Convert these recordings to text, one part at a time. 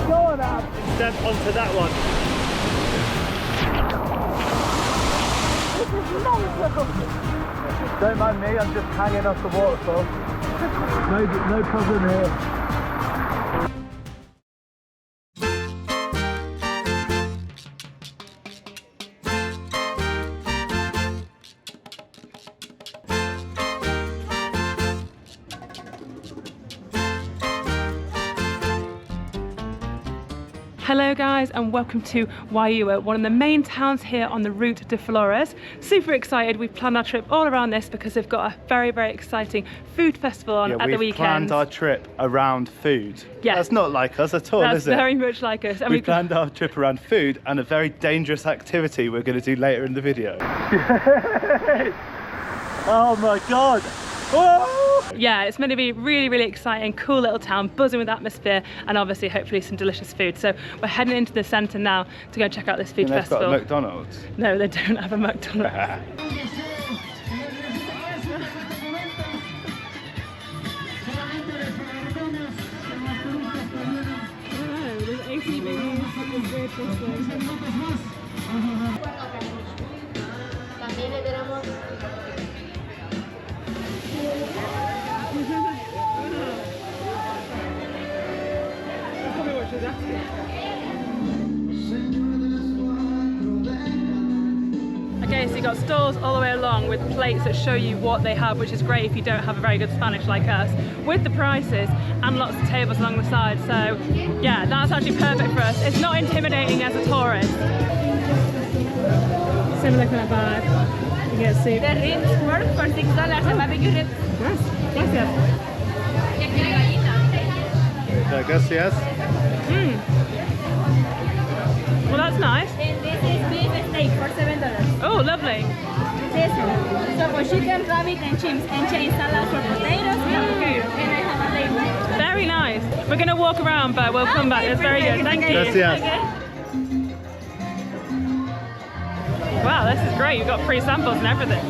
Go on, Ab. Step onto that one. This is mental. Don't mind me, I'm just hanging off the waterfall. No problem here. Hello guys and welcome to Juayúa, one of the main towns here on the Ruta de Flores. Super excited, we've planned our trip all around this because they've got a very exciting food festival on at the weekend. We've planned our trip around food. Yeah. That's not like us at all, is it? That's very much like us. And we planned our trip around food and a very dangerous activity we're going to do later in the video. Oh my god! Whoa! Yeah, it's meant to be really exciting, cool little town, buzzing with atmosphere, and obviously hopefully some delicious food. So we're heading into the centre now to go check out this food festival. They've got a McDonald's? No, they don't have a McDonald's. Okay, so you've got stalls all the way along with plates that show you what they have, which is great if you don't have a very good Spanish like us, with the prices and lots of tables along the side. So yeah, that's actually perfect for us. It's not intimidating as a tourist. Similar kind of vibe. You get soup. The ribs work for $6, the barbecue ribs. Nice. Gracias. Gracias. Well, that's nice. And this is beef steak for $7. Oh, lovely. This one. So for chicken, rabbit, and chips, and cherry salad for potatoes, and I have a label. Very nice. We're going to walk around, but we'll come back. It's very good. Thank you. Gracias. Okay. Wow, this is great. You've got free samples and everything.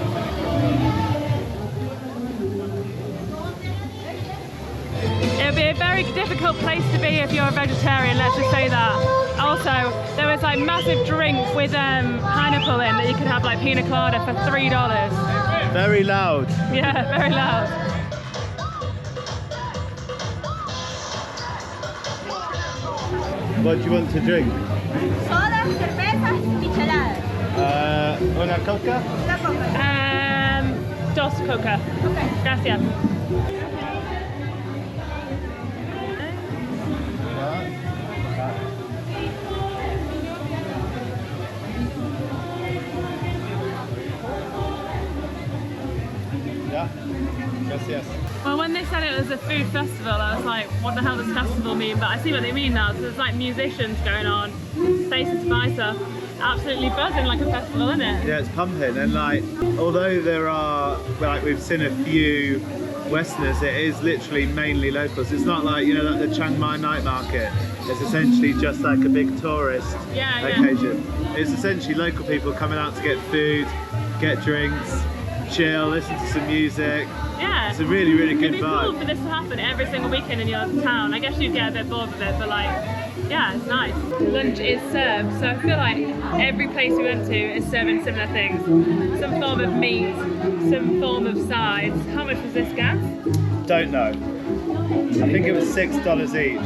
It would be a very difficult place to be if you're a vegetarian, let's just say that. Also, there was like massive drink with pineapple in that you could have, like pina colada for $3. Very loud. Yeah, very loud. What do you want to drink? Soda, cerveza, michelada. Una coca? Una coca. Dos coca. Okay. Gracias. Gracias. Well, when they said it was a food festival, I was like, what the hell does festival mean? But I see what they mean now. So there's like musicians going on, faces to buy stuff. Absolutely buzzing like a festival, isn't it? Yeah, it's pumping, and like, although there are, like, we've seen a few Westerners, it is literally mainly locals. It's not like, you know, like the Chiang Mai night market. It's essentially just like a big tourist occasion. It's essentially local people coming out to get food, get drinks, chill, listen to some music. Yeah. It's a really good It'd be vibe. cool for this to happen every single weekend in your town. I guess you'd get a bit bored of it, but like, yeah, it's nice. Lunch is served, so I feel like every place we went to is serving similar things. Some form of meat, some form of sides. How much was this, gas? Don't know. I think it was $6 each.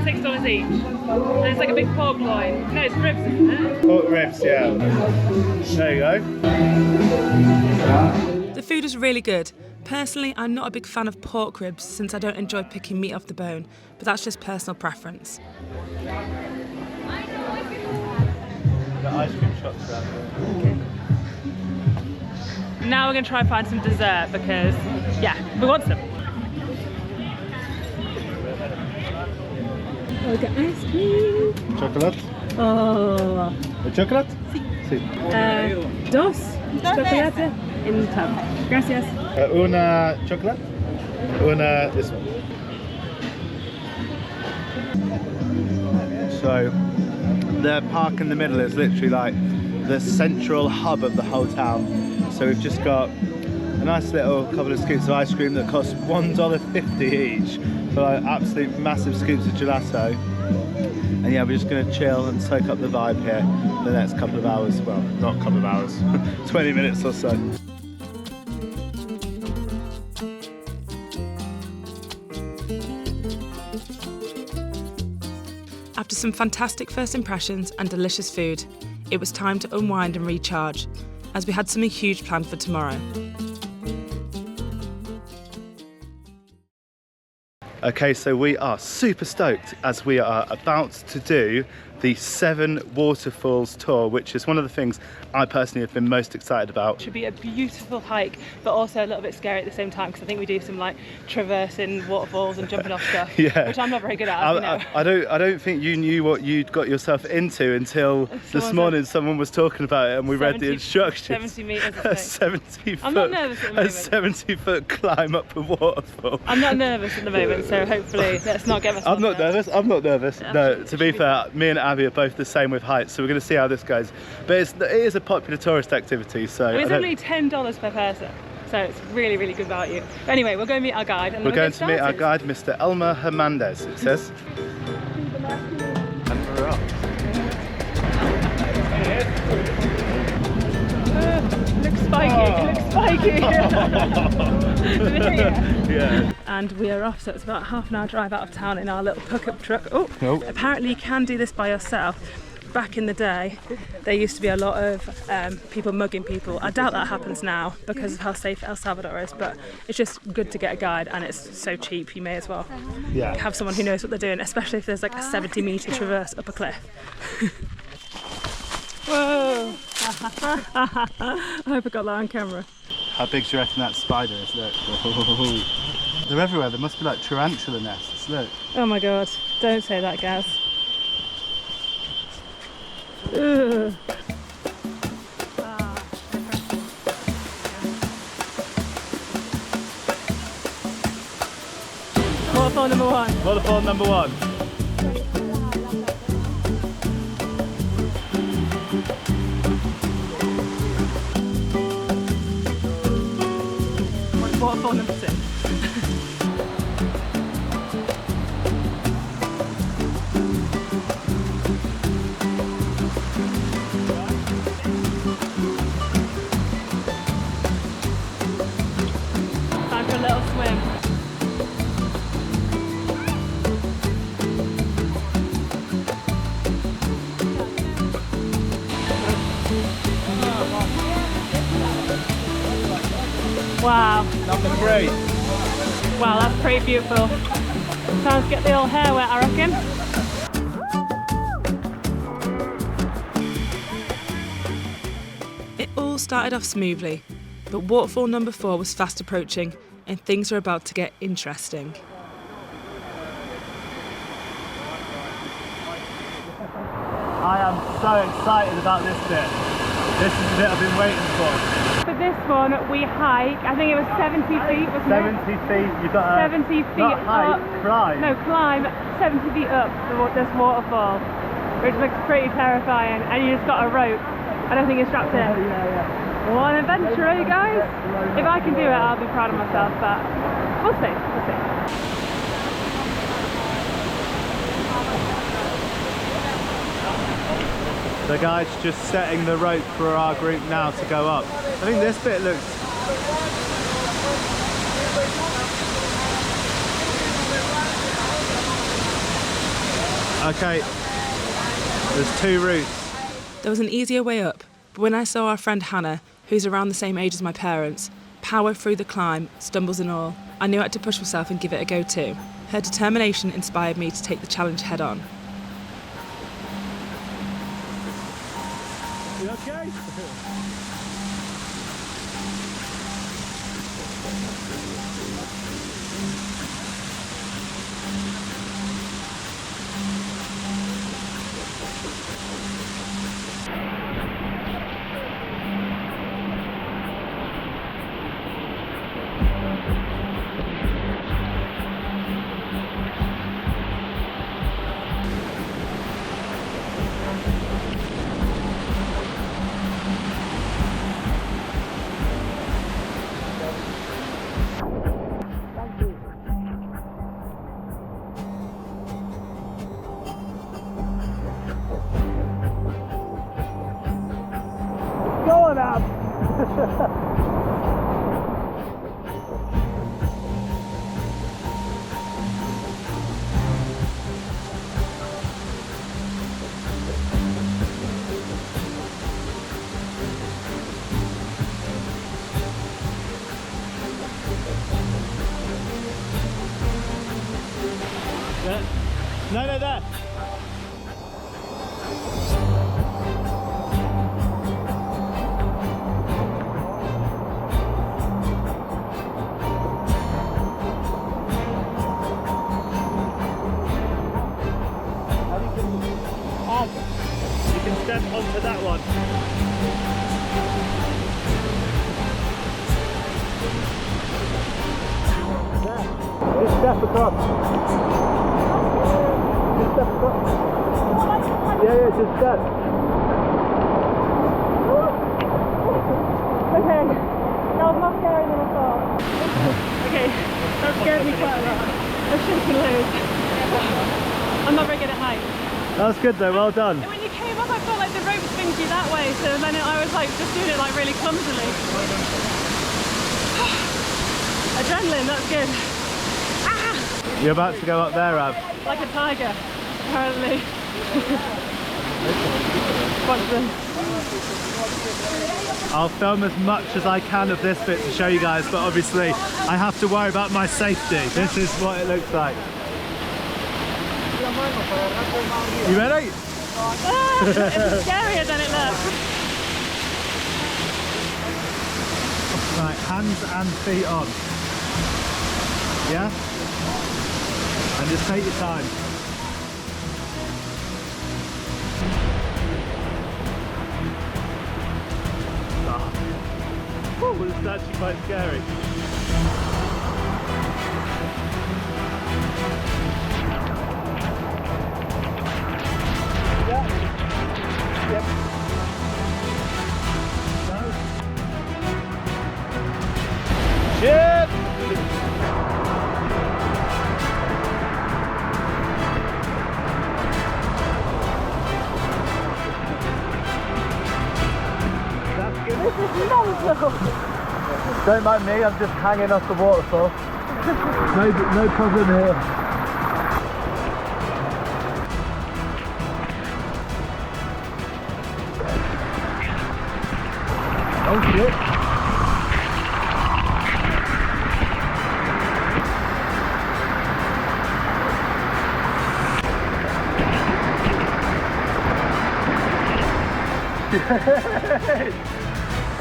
$6 each. And it's like a big pork loin. No, it's ribs, isn't it? Pork ribs, yeah. There you go. The food is really good. Personally, I'm not a big fan of pork ribs since I don't enjoy picking meat off the bone, but that's just personal preference. The ice cream shops around there. Now we're going to try and find some dessert because, yeah, we want some. Okay, ice cream. Chocolate? Oh. The chocolate? Sí. Dos chocolate in tub. Gracias. Una chocolate? Una this one. So, the park in the middle is literally like the central hub of the whole town. So we've just got a nice little couple of scoops of ice cream that cost $1.50 each for like absolute massive scoops of gelato. And yeah, we're just going to chill and soak up the vibe here for the next couple of hours. Well, not a couple of hours, 20 minutes or so. After some fantastic first impressions and delicious food, it was time to unwind and recharge, as we had something huge planned for tomorrow. Okay, so we are super stoked as we are about to do the 7 Waterfalls tour, which is one of the things I personally have been most excited about. It should be a beautiful hike, but also a little bit scary at the same time, because I think we do some like traversing waterfalls and jumping off stuff, Yeah. which I'm not very good at, as you know. I don't think you knew what you'd got yourself into until this morning someone was talking about it and we read the instructions. 70 metres, I A think. 70 I'm not nervous at the moment. A 70-foot climb up a waterfall. I'm not nervous at the moment, so hopefully let's not get myself I'm not nervous. I'm not nervous. Yeah, No, to be fair, me and Abby are both the same with heights, so we're going to see how this goes. But it is a popular tourist activity, so I mean, it's only $10 per person, so it's really, really good value. But anyway, we'll go meet our guide. And we're going to meet our guide, Mr. Elmer Hernandez, it says. And we're off. Looks spiky. Yeah. And we are off, so it's about half an hour drive out of town in our little pickup truck. Oh, Nope. Apparently you can do this by yourself. Back in the day, there used to be a lot of people mugging people. I doubt that happens now because of how safe El Salvador is, but it's just good to get a guide, and it's so cheap, you may as well have someone who knows what they're doing, especially if there's like a 70-metre traverse up a cliff. Whoa! I hope I got that on camera. How big do you reckon that spider is? Look. They're everywhere. There must be like tarantula nests. Look. Oh my god, don't say that, Gaz. Ugh. Waterfall number 1. Waterfall number 1. Waterfall number 2. Time for a little swim. Wow. Number 3. Wow, that's pretty beautiful. Time to get the old hair wet, I reckon. It all started off smoothly, but waterfall number 4 was fast approaching and things were about to get interesting. I am so excited about this bit. This is the bit I've been waiting for. For this one, we hike, I think it was 70 feet, wasn't 70 it? feet, you've got to 70 feet not hike, up. climb. No, climb 70 feet up this waterfall, which looks pretty terrifying, and you just got a rope. I don't think you're strapped in. What an adventure, eh, guys? If I can do it, I'll be proud of myself, but we'll see, we'll see. The guide's just setting the rope for our group now to go up. I think this bit looks... Okay, there's 2 routes. There was an easier way up, but when I saw our friend Hannah, who's around the same age as my parents, power through the climb, stumbles and all, I knew I had to push myself and give it a go too. Her determination inspired me to take the challenge head on. You okay? No, no, there. You can step onto that one. There. Just step across. Step across. Yeah, just step. Okay, that was more scary than I thought. Okay, that scared me quite a lot. I shouldn't lose. I'm not very good at heights. That was good though, well done. When you came up, I felt like the rope swings you that way, so then I was like just doing it like really clumsily. Adrenaline, that's good. Ah! You're about to go up there, Ab. Like a tiger, apparently. Watch them. I'll film as much as I can of this bit to show you guys, but obviously I have to worry about my safety. This is what it looks like. You ready? It's scarier than it looks. Right, hands and feet on. Yeah? And just take your time. Oh, it's actually quite scary. Yeah. Yep. No. Shit! Don't mind me, I'm just hanging off the waterfall. No problem here. Oh shit.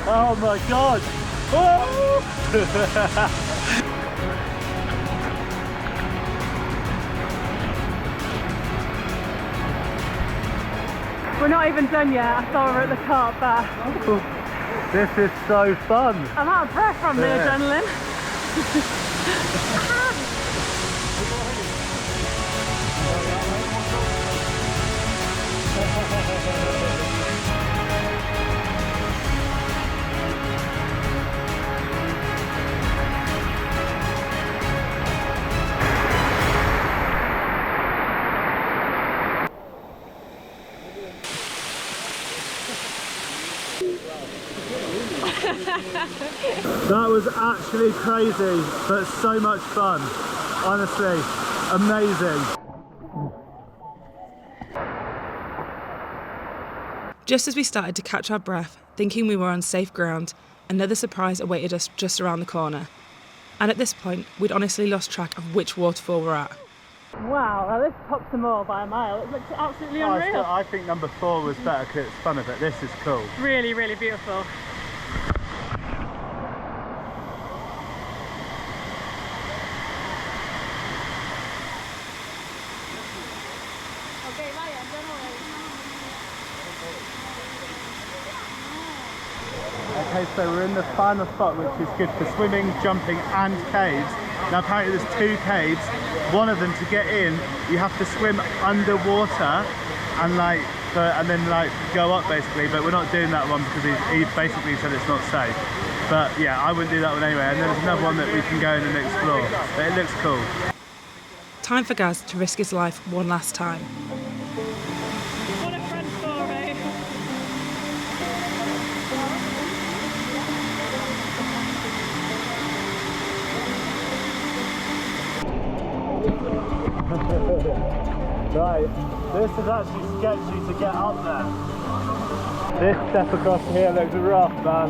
Oh my god! Oh! We're not even done yet. I thought we were at the top, but This is so fun! I'm out of breath from the adrenaline. That was actually crazy, but so much fun. Honestly, amazing. Just as we started to catch our breath, thinking we were on safe ground, another surprise awaited us just around the corner. And at this point, we'd honestly lost track of which waterfall we're at. Wow, well, this tops them all by a mile. It looks absolutely unreal. I think number 4 was better because it's fun of it. This is cool. Really, really beautiful. Okay, so we're in the final spot, which is good for swimming, jumping and caves. Now apparently there's 2 caves. One of them, to get in, you have to swim underwater and then go up basically, but we're not doing that one because he basically said it's not safe. But yeah, I wouldn't do that one anyway. And then there's another one that we can go in and explore, but it looks cool. Time for Gaz to risk his life one last time. What a friend story. Right, this is actually sketchy to get up there. This step across here looks rough, man.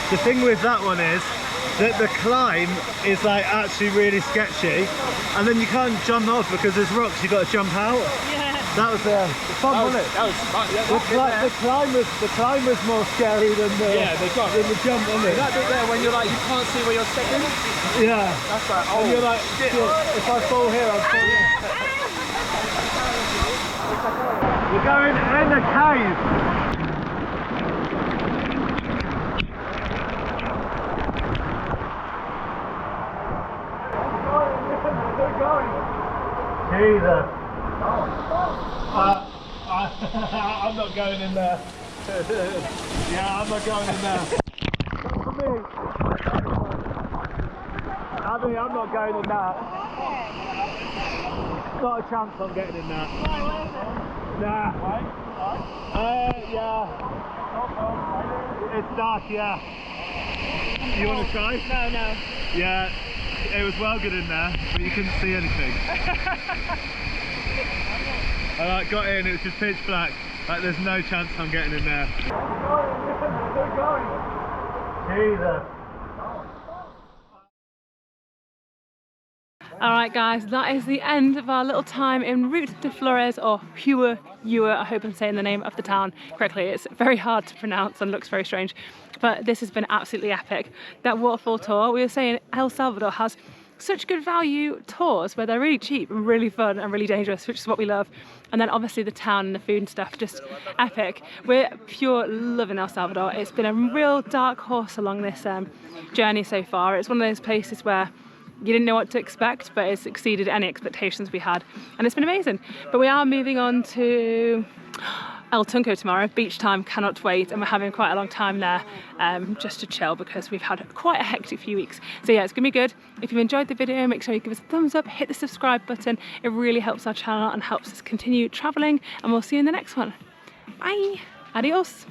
The thing with that one is that the climb is like actually really sketchy, and then you can't jump off because there's rocks. You've got to jump out. Yeah. That was fun, wasn't it? That was fun. Yeah, The climb was more scary than the jump, wasn't it? That bit there when you're like you can't see where you're stepping. Yeah. That's like oh. And you're like, shit, if I fall here, I'll fall here. We're going in a cave. Jesus. I'm not going in there. Yeah, I'm not going in there. Not for me. Abby, I'm not going in that. Not a chance I'm getting in that. Nah. Yeah. It's dark, yeah. You want to try? No. Yeah. It was well good in there, but you couldn't see anything. I got in, it was just pitch black. Like there's no chance I'm getting in there. Jesus. Alright guys, that is the end of our little time en route to Flores, or Juayúa. I hope I'm saying the name of the town correctly. It's very hard to pronounce and looks very strange, but this has been absolutely epic. That waterfall tour, we were saying El Salvador has such good value tours where they're really cheap and really fun and really dangerous, which is what we love. And then obviously the town and the food and stuff, just epic. We're pure loving El Salvador. It's been a real dark horse along this journey so far. It's one of those places where you didn't know what to expect, but it's exceeded any expectations we had, and it's been amazing. But we are moving on to El Tunco tomorrow, beach time, cannot wait, and we're having quite a long time there just to chill because we've had quite a hectic few weeks. So yeah, it's gonna be good. If you've enjoyed the video, make sure you give us a thumbs up, hit the subscribe button. It really helps our channel and helps us continue traveling, and we'll see you in the next one. Bye, adios.